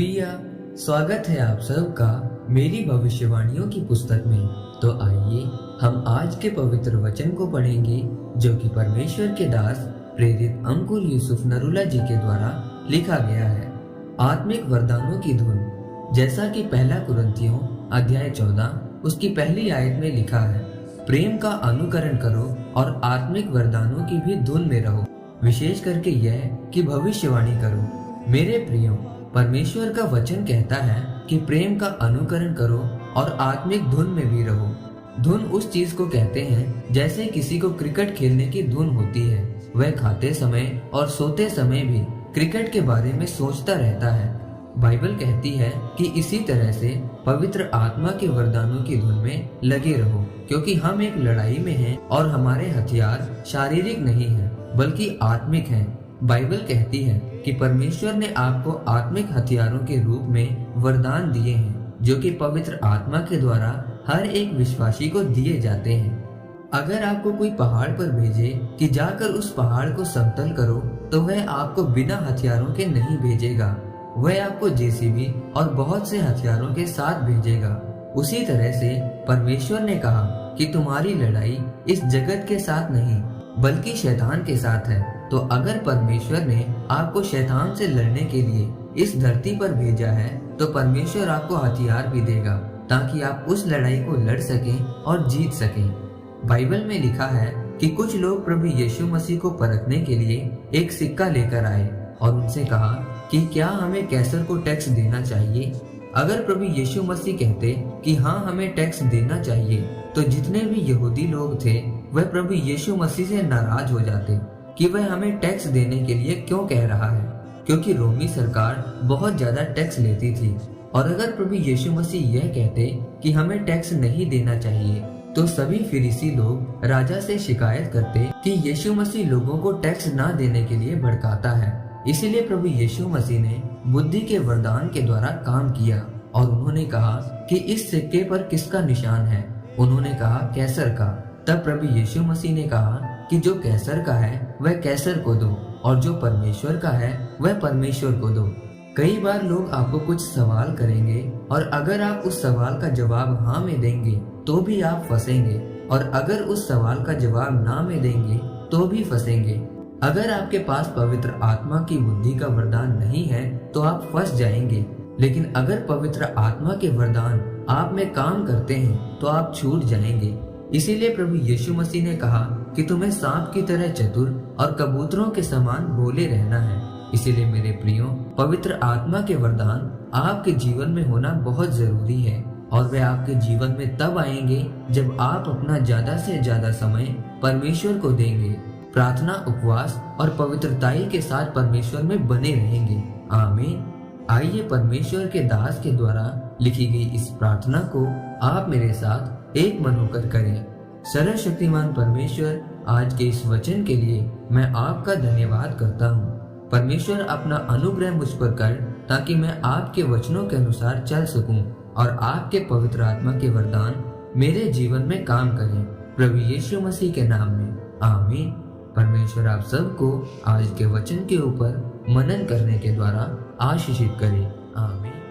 Hallelujah. स्वागत है आप सबका मेरी भविष्यवाणियों की पुस्तक में। तो आइए हम आज के पवित्र वचन को पढ़ेंगे जो कि परमेश्वर के दास प्रेरित अंकुर यूसुफ नरूला जी के द्वारा लिखा गया है। आत्मिक वरदानों की धुन, जैसा कि पहला कुरिन्थियों अध्याय 14 उसकी पहली आयत में लिखा है, प्रेम का अनुकरण करो और आत्मिक वरदानों की भी धुन में रहो, विशेष करके यह कि भविष्यवाणी करो। मेरे प्रियो, परमेश्वर का वचन कहता है कि प्रेम का अनुकरण करो और आत्मिक धुन में भी रहो। धुन उस चीज को कहते हैं जैसे किसी को क्रिकेट खेलने की धुन होती है। वह खाते समय और सोते समय भी क्रिकेट के बारे में सोचता रहता है। बाइबल कहती है कि इसी तरह से पवित्र आत्मा के वरदानों की धुन में लगे रहो, क्योंकि हम एक लड़ाई में हैं और हमारे हथियार शारीरिक नहीं हैं बल्कि आत्मिक हैं। बाइबल कहती है कि परमेश्वर ने आपको आत्मिक हथियारों के रूप में वरदान दिए हैं जो कि पवित्र आत्मा के द्वारा हर एक विश्वासी को दिए जाते हैं। अगर आपको कोई पहाड़ पर भेजे कि जाकर उस पहाड़ को समतल करो, तो वह आपको बिना हथियारों के नहीं भेजेगा। वह आपको जेसीबी और बहुत से हथियारों के साथ भेजेगा। उसी तरह से परमेश्वर ने कहा कि तुम्हारी लड़ाई इस जगत के साथ नहीं बल्कि शैतान के साथ है। तो अगर परमेश्वर ने आपको शैतान से लड़ने के लिए इस धरती पर भेजा है, तो परमेश्वर आपको हथियार भी देगा ताकि आप उस लड़ाई को लड़ सकें और जीत सकें। बाइबल में लिखा है कि कुछ लोग प्रभु यीशु मसीह को परखने के लिए एक सिक्का लेकर आए और उनसे कहा कि क्या हमें कैसर को टैक्स देना चाहिए। अगर प्रभु यीशु मसीह कहते कि हाँ हमें टैक्स देना चाहिए, तो जितने भी यहूदी लोग थे वह प्रभु यीशु मसीह से नाराज हो जाते कि वह हमें टैक्स देने के लिए क्यों कह रहा है, क्योंकि रोमी सरकार बहुत ज्यादा टैक्स लेती थी। और अगर प्रभु यीशु मसीह यह कहते कि हमें टैक्स नहीं देना चाहिए, तो सभी फरीसी लोग राजा से शिकायत करते कि यीशु मसीह लोगों को टैक्स ना देने के लिए भड़काता है। इसीलिए प्रभु यीशु मसीह ने बुद्धि के वरदान के द्वारा काम किया और उन्होंने कहा कि इस सिक्के पर किसका निशान है। उन्होंने कहा कैसर का। तब प्रभु यीशु मसीह ने कहा कि जो कैसर का है वह कैसर को दो और जो परमेश्वर का है वह परमेश्वर को दो। कई बार लोग आपको कुछ सवाल करेंगे और अगर आप उस सवाल का जवाब हाँ में देंगे तो भी आप फंसेंगे, और अगर उस सवाल का जवाब ना में देंगे तो भी फंसेंगे। अगर आपके पास पवित्र आत्मा की बुद्धि का वरदान नहीं है तो आप फंस जाएंगे, लेकिन अगर पवित्र आत्मा के वरदान आप में काम करते हैं तो आप छूट जाएंगे। इसीलिए प्रभु यीशु मसीह ने कहा कि तुम्हें सांप की तरह चतुर और कबूतरों के समान भोले रहना है। इसीलिए मेरे प्रियो, पवित्र आत्मा के वरदान आपके जीवन में होना बहुत जरूरी है, और वे आपके जीवन में तब आएंगे जब आप अपना ज्यादा से ज्यादा समय परमेश्वर को देंगे, प्रार्थना, उपवास और पवित्रताई के साथ परमेश्वर में बने रहेंगे। आमीन। आइए परमेश्वर के दास के द्वारा लिखी गई इस प्रार्थना को आप मेरे साथ एक मन होकर करें। सर्वशक्तिमान परमेश्वर, आज के इस वचन के लिए मैं आपका धन्यवाद करता हूँ। परमेश्वर, अपना अनुग्रह मुझ पर कर ताकि मैं आपके वचनों के अनुसार चल सकूं और आपके पवित्र आत्मा के वरदान मेरे जीवन में काम करें। प्रभु यीशु मसीह के नाम में आमीन। परमेश्वर आप सबको आज के वचन के ऊपर मनन करने के द्वारा आशीषित करे। आमीन।